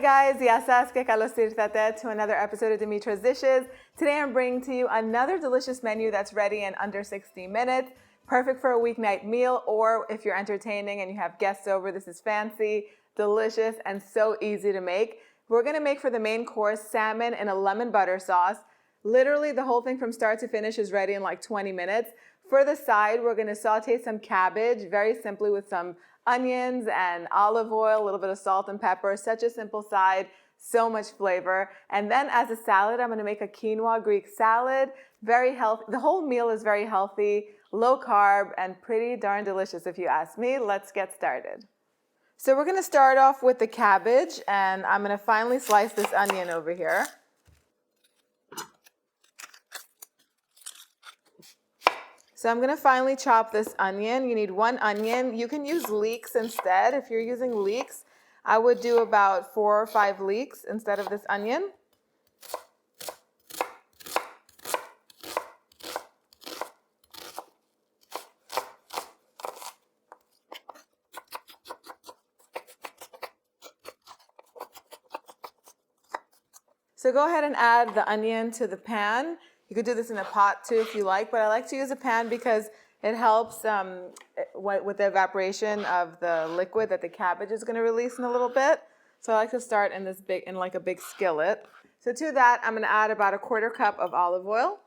guys, ya sabes que kalos tirtate to another episode of Dimitra's Dishes. Today I'm bringing to you another delicious menu that's ready in under 60 minutes. Perfect for a weeknight meal, or if you're entertaining and you have guests over, this is fancy, delicious, and so easy to make. We're gonna make for the main course salmon in a lemon butter sauce. Literally the whole thing from start to finish is ready in like 20 minutes. For the side, we're gonna saute some cabbage very simply with some onions and olive oil, a little bit of salt and pepper. Such a simple side, so much flavor. And then as a salad, I'm gonna make a quinoa Greek salad. Very healthy. The whole meal is very healthy, low carb, and pretty darn delicious if you ask me. Let's get started. So we're gonna start off with the cabbage, and I'm gonna finely slice this onion over here. So I'm gonna finely chop this onion. You need one onion. You can use leeks instead. If you're using leeks, I would do about 4 or 5 leeks instead of this onion. So go ahead and add the onion to the pan. You could do this in a pot too if you like, but I like to use a pan because it helps with the evaporation of the liquid that the cabbage is going to release in a little bit. So I like to start in like a big skillet. So to that, I'm going to add about 1/4 cup of olive oil.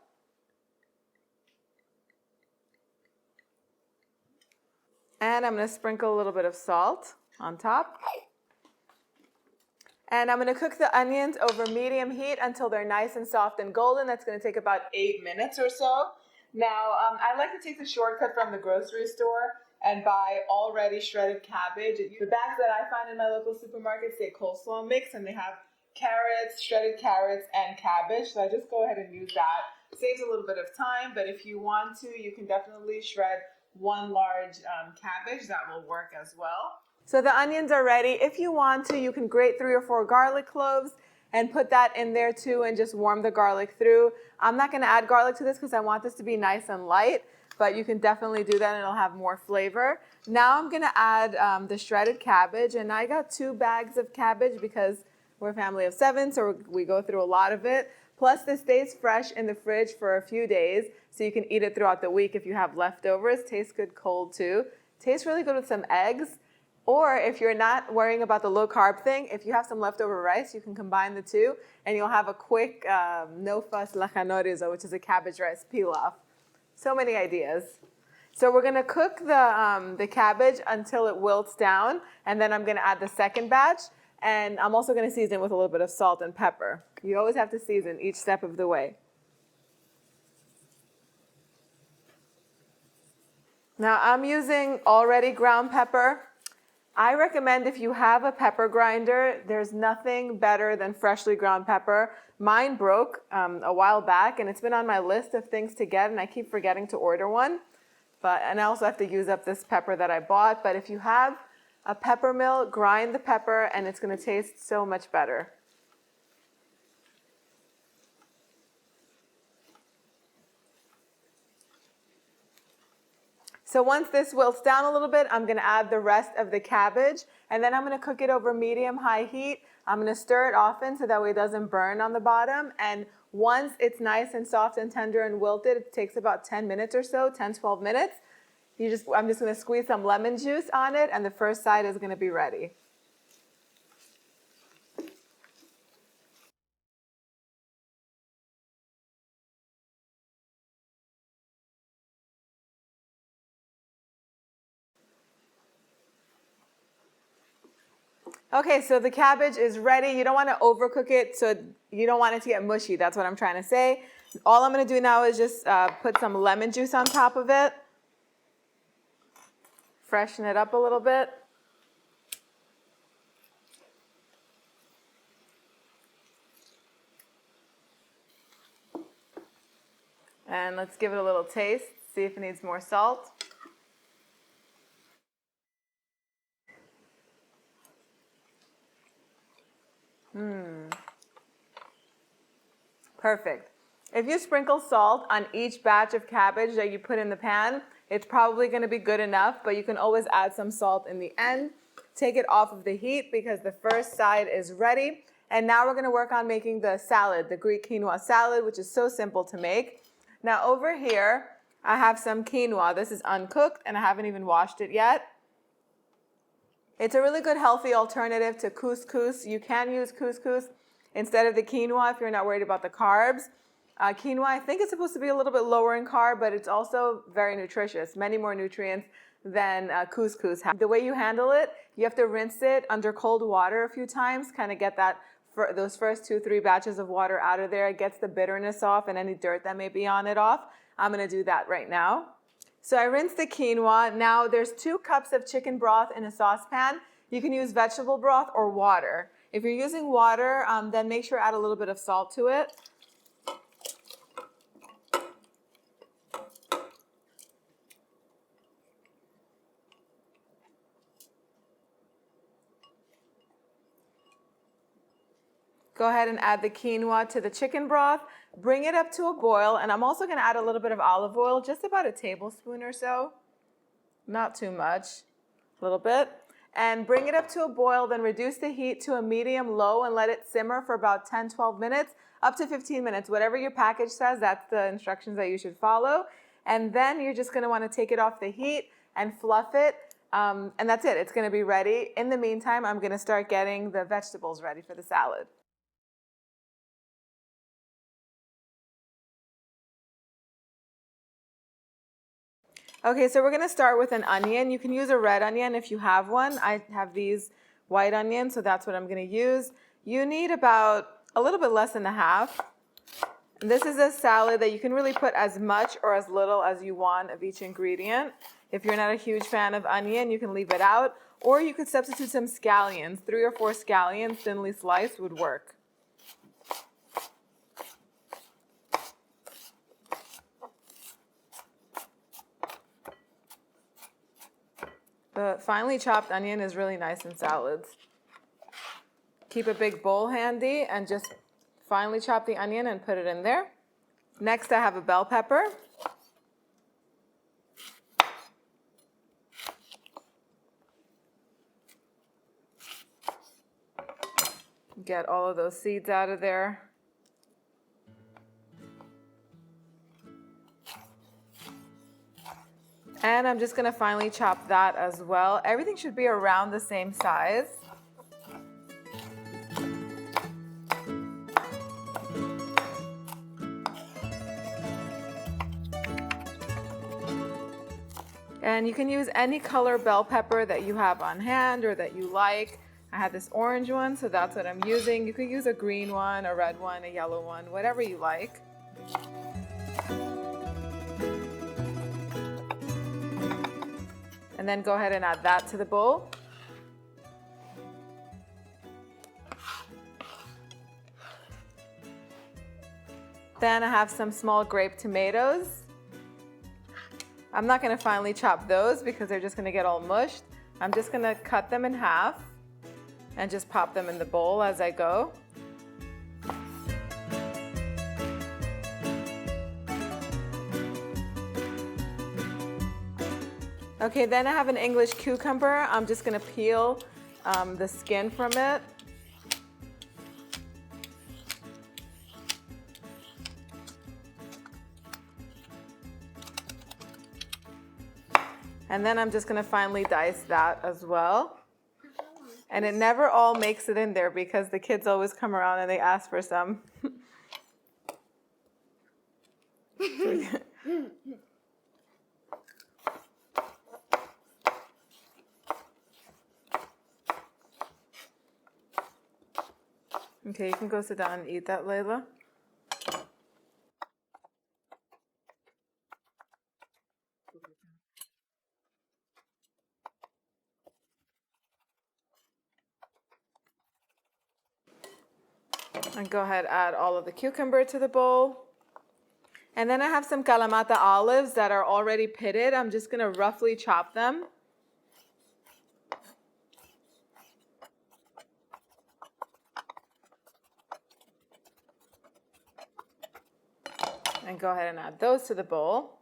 And I'm going to sprinkle a little bit of salt on top. And I'm going to cook the onions over medium heat until they're nice and soft and golden. That's going to take about 8 minutes or so. Now, I like to take the shortcut from the grocery store and buy already shredded cabbage. The bags that I find in my local supermarket say coleslaw mix, and they have carrots, shredded carrots, and cabbage. So I just go ahead and use that. Saves a little bit of time, but if you want to, you can definitely shred one large cabbage. That will work as well. So the onions are ready. If you want to, you can grate 3 or 4 garlic cloves and put that in there too and just warm the garlic through. I'm not going to add garlic to this because I want this to be nice and light, but you can definitely do that and it'll have more flavor. Now I'm going to add the shredded cabbage, and I got 2 bags of cabbage because we're a family of 7, so we go through a lot of it. Plus this stays fresh in the fridge for a few days, so you can eat it throughout the week if you have leftovers. Tastes good cold too. Tastes really good with some eggs. Or if you're not worrying about the low carb thing, if you have some leftover rice, you can combine the two and you'll have a quick no fuss lajanorizo, which is a cabbage rice pilaf. So many ideas. So we're going to cook the cabbage until it wilts down, and then I'm going to add the second batch, and I'm also going to season it with a little bit of salt and pepper. You always have to season each step of the way. Now I'm using already ground pepper. I recommend if you have a pepper grinder, there's nothing better than freshly ground pepper. Mine broke a while back, and it's been on my list of things to get, and I keep forgetting to order one. And I also have to use up this pepper that I bought. But if you have a pepper mill, grind the pepper, and it's going to taste so much better. So once this wilts down a little bit, I'm going to add the rest of the cabbage, and then I'm going to cook it over medium-high heat. I'm going to stir it often so that way it doesn't burn on the bottom. And once it's nice and soft and tender and wilted, it takes about 10 minutes or so, 10, 12 minutes. I'm just going to squeeze some lemon juice on it, and the first side is going to be ready. Okay, so the cabbage is ready. You don't want to overcook it, so you don't want it to get mushy. That's what I'm trying to say. All I'm going to do now is just put some lemon juice on top of it. Freshen it up a little bit. And let's give it a little taste, see if it needs more salt. Perfect. If you sprinkle salt on each batch of cabbage that you put in the pan, it's probably going to be good enough, but you can always add some salt in the end. take it off of the heat because the first side is ready. And now we're going to work on making the salad, the Greek quinoa salad, which is so simple to make. Now over here, I have some quinoa. This is uncooked and I haven't even washed it yet. It's a really good healthy alternative to couscous. You can use couscous instead of the quinoa if you're not worried about the carbs. Quinoa, I think it's supposed to be a little bit lower in carb, but it's also very nutritious, many more nutrients than couscous has. The way you handle it, you have to rinse it under cold water a few times, kind of get that those first 2-3 batches of water out of there. It gets the bitterness off and any dirt that may be on it off. I'm going to do that right now. So I rinsed the quinoa. Now there's 2 cups of chicken broth in a saucepan. You can use vegetable broth or water. If you're using water, then make sure to add a little bit of salt to it. Go ahead and add the quinoa to the chicken broth. Bring it up to a boil, and I'm also going to add a little bit of olive oil, just about a tablespoon or so. Not too much, a little bit. And bring it up to a boil, then reduce the heat to a medium-low and let it simmer for about 10-12 minutes, up to 15 minutes. Whatever your package says, that's the instructions that you should follow. And then you're just going to want to take it off the heat and fluff it. And that's it. It's going to be ready. In the meantime, I'm going to start getting the vegetables ready for the salad. Okay, so we're going to start with an onion. You can use a red onion if you have one. I have these white onions, so that's what I'm going to use. You need about a little bit less than a half. And this is a salad that you can really put as much or as little as you want of each ingredient. If you're not a huge fan of onion, you can leave it out. Or you could substitute some scallions. 3 or 4 scallions, thinly sliced, would work. The finely chopped onion is really nice in salads. Keep a big bowl handy and just finely chop the onion and put it in there. Next, I have a bell pepper. Get all of those seeds out of there. And I'm just going to finely chop that as well. Everything should be around the same size. And you can use any color bell pepper that you have on hand or that you like. I have this orange one, so that's what I'm using. You could use a green one, a red one, a yellow one, whatever you like. And then go ahead and add that to the bowl. Then I have some small grape tomatoes. I'm not going to finely chop those because they're just going to get all mushed. I'm just going to cut them in half and just pop them in the bowl as I go. Okay, then I have an English cucumber. I'm just going to peel the skin from it. And then I'm just going to finely dice that as well. And it never all makes it in there because the kids always come around and they ask for some. Okay, you can go sit down and eat that, Layla. And go ahead, add all of the cucumber to the bowl. And then I have some Kalamata olives that are already pitted. I'm just going to roughly chop them. And go ahead and add those to the bowl.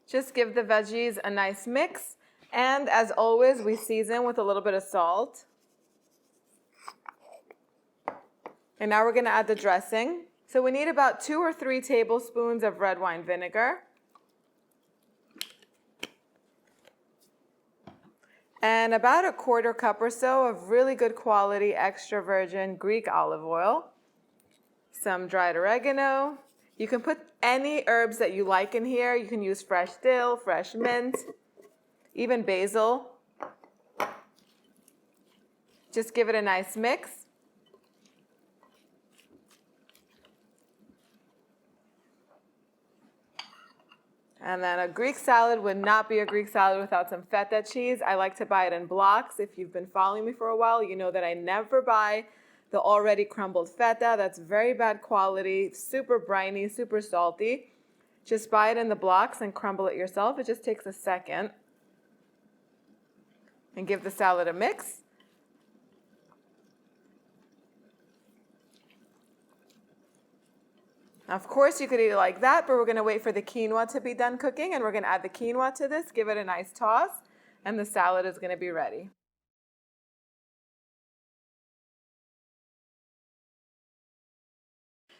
Just give the veggies a nice mix. And as always, we season with a little bit of salt. And now we're going to add the dressing. So we need about 2 or 3 tablespoons of red wine vinegar. And about a 1/4 cup or so of really good quality extra virgin Greek olive oil. Some dried oregano. You can put any herbs that you like in here. You can use fresh dill, fresh mint, even basil. Just give it a nice mix. And then a Greek salad would not be a Greek salad without some feta cheese. I like to buy it in blocks. If you've been following me for a while, you know that I never buy the already crumbled feta. That's very bad quality, super briny, super salty. Just buy it in the blocks and crumble it yourself. It just takes a second. And give the salad a mix. Of course, you could eat it like that, but we're going to wait for the quinoa to be done cooking, and we're going to add the quinoa to this, give it a nice toss, and the salad is going to be ready.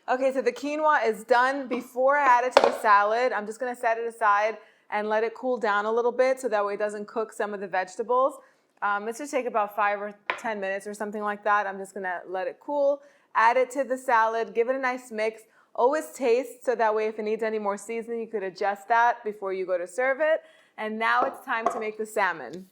Okay, so the quinoa is done. Before I add it to the salad, I'm just going to set it aside and let it cool down a little bit so that way it doesn't cook some of the vegetables. It should take about 5 or 10 minutes or something like that. I'm just going to let it cool, add it to the salad, give it a nice mix. Always taste so that way if it needs any more seasoning, you could adjust that before you go to serve it. And now it's time to make the salmon.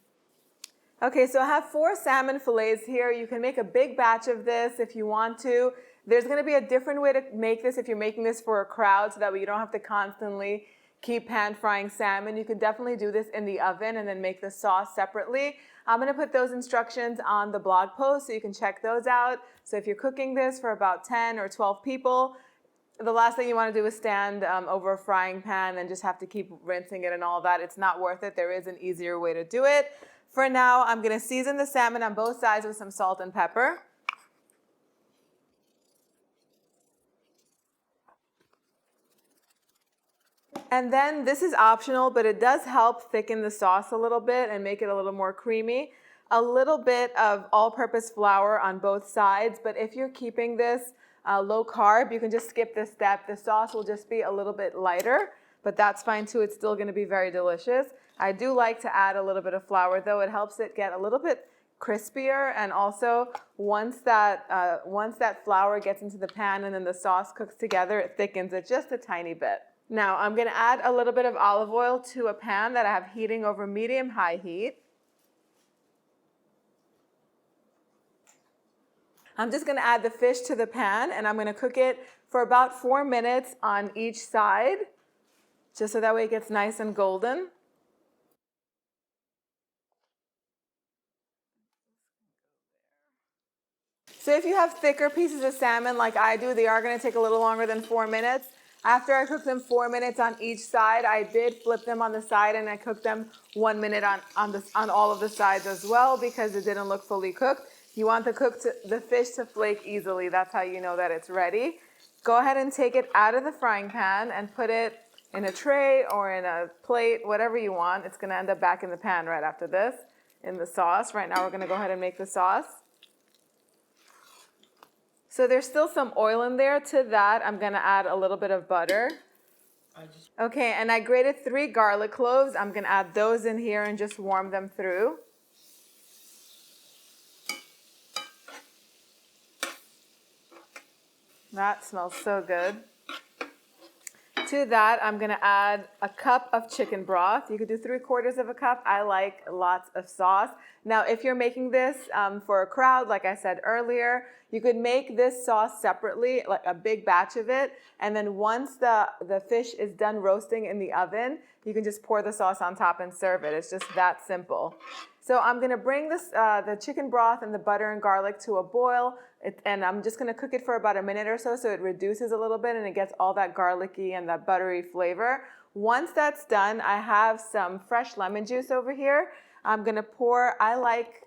Okay, so I have 4 salmon fillets here. You can make a big batch of this if you want to. There's going to be a different way to make this if you're making this for a crowd so that way you don't have to constantly keep pan frying salmon. You can definitely do this in the oven and then make the sauce separately. I'm going to put those instructions on the blog post so you can check those out. So if you're cooking this for about 10 or 12 people, the last thing you want to do is stand over a frying pan and just have to keep rinsing it and all that. It's not worth it. There is an easier way to do it. For now, I'm going to season the salmon on both sides with some salt and pepper. And then this is optional, but it does help thicken the sauce a little bit and make it a little more creamy. A little bit of all-purpose flour on both sides, but if you're keeping this low carb, you can just skip this step. The sauce will just be a little bit lighter, but that's fine too. It's still going to be very delicious. I do like to add a little bit of flour though. It helps it get a little bit crispier, and also once that flour gets into the pan and then the sauce cooks together, it thickens it just a tiny bit. Now I'm going to add a little bit of olive oil to a pan that I have heating over medium-high heat. I'm just going to add the fish to the pan, and I'm going to cook it for about 4 minutes on each side, just so that way it gets nice and golden. So if you have thicker pieces of salmon like I do, they are going to take a little longer than 4 minutes. After I cooked them 4 minutes on each side, I did flip them on the side and I cooked them 1 minute on all of the sides as well because it didn't look fully cooked. You want the fish to flake easily. That's how you know that it's ready. Go ahead and take it out of the frying pan and put it in a tray or in a plate, whatever you want. It's going to end up back in the pan right after this in the sauce. Right now we're going to go ahead and make the sauce. So there's still some oil in there. To that, I'm going to add a little bit of butter. Okay, and I grated 3 garlic cloves. I'm going to add those in here and just warm them through. That smells so good. To that, I'm going to add a cup of chicken broth. You could do 3/4 of a cup. I like lots of sauce. Now, if you're making this for a crowd, like I said earlier, you could make this sauce separately, like a big batch of it. And then once the fish is done roasting in the oven, you can just pour the sauce on top and serve it. It's just that simple. So I'm going to bring the chicken broth and the butter and garlic to a boil, and I'm just going to cook it for about a minute or so it reduces a little bit and it gets all that garlicky and that buttery flavor. Once that's done, I have some fresh lemon juice over here. I'm going to pour, I like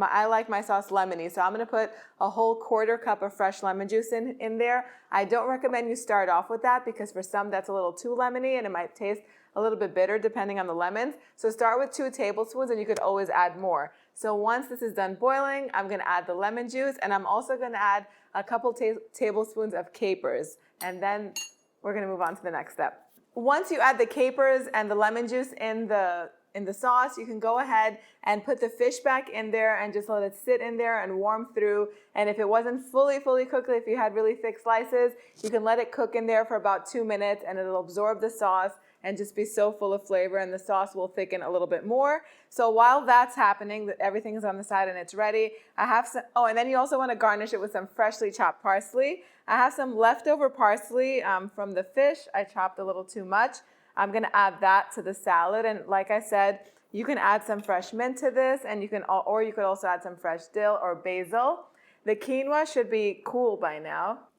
I like my sauce lemony, so I'm gonna put a whole 1/4 cup of fresh lemon juice in there. I don't recommend you start off with that because for some that's a little too lemony and it might taste a little bit bitter depending on the lemons. So start with 2 tablespoons and you could always add more. So once this is done boiling, I'm gonna add the lemon juice and I'm also gonna add a couple tablespoons of capers. And then we're gonna move on to the next step. Once you add the capers and the lemon juice in the sauce, you can go ahead and put the fish back in there and just let it sit in there and warm through. And if it wasn't fully cooked, if you had really thick slices, you can let it cook in there for about 2 minutes and it'll absorb the sauce and just be so full of flavor, and the sauce will thicken a little bit more. So while that's happening, everything is on the side and it's ready. I have some, oh, and then you also want to garnish it with some freshly chopped parsley. I have some leftover parsley from the fish. I chopped a little too much. I'm gonna add that to the salad, and like I said, you can add some fresh mint to this, and you could also add some fresh dill or basil. The quinoa should be cool by now.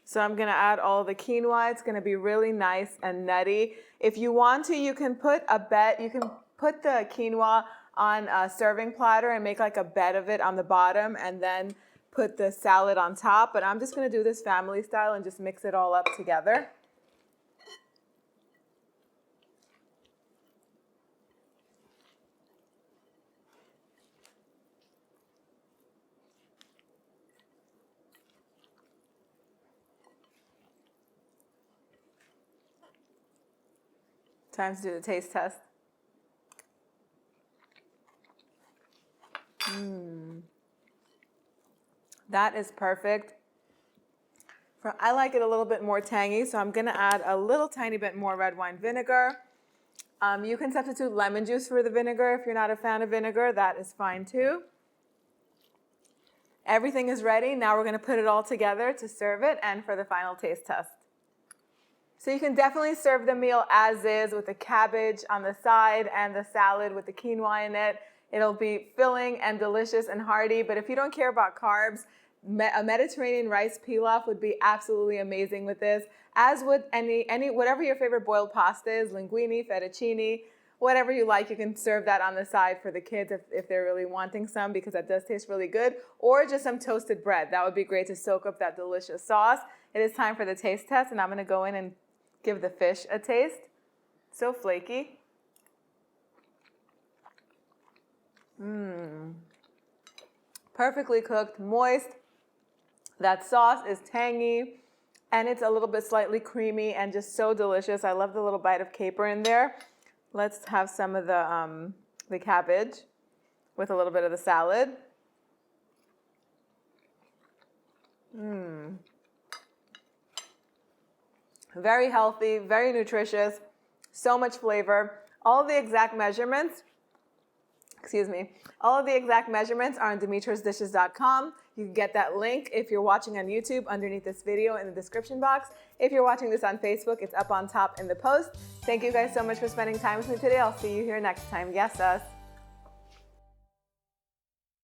So I'm gonna add all the quinoa. It's gonna be really nice and nutty. If you want to, you can put the quinoa on a serving platter and make like a bed of it on the bottom, and then put the salad on top. But I'm just gonna do this family style and just mix it all up together. Time to do the taste test. That is perfect. I like it a little bit more tangy, so I'm gonna add a little tiny bit more red wine vinegar. You can substitute lemon juice for the vinegar if you're not a fan of vinegar. That is fine too. Everything is ready. Now we're gonna put it all together to serve it and for the final taste test. So you can definitely serve the meal as is with the cabbage on the side and the salad with the quinoa in it. It'll be filling and delicious and hearty, but if you don't care about carbs, a Mediterranean rice pilaf would be absolutely amazing with this, as would whatever your favorite boiled pasta is, linguine, fettuccine, whatever you like. You can serve that on the side for the kids if they're really wanting some, because that does taste really good, or just some toasted bread. That would be great to soak up that delicious sauce. It is time for the taste test, and I'm gonna go in and give the fish a taste. So flaky. Perfectly cooked, moist. That sauce is tangy, and it's a little bit slightly creamy and just so delicious. I love the little bite of caper in there. Let's have some of the cabbage with a little bit of the salad. Very healthy, very nutritious, so much flavor. All of the exact measurements are on DimitrasDishes.com. You can get that link if you're watching on YouTube underneath this video in the description box. If you're watching this on Facebook, it's up on top in the post. Thank you guys so much for spending time with me today. I'll see you here next time. Yes, us.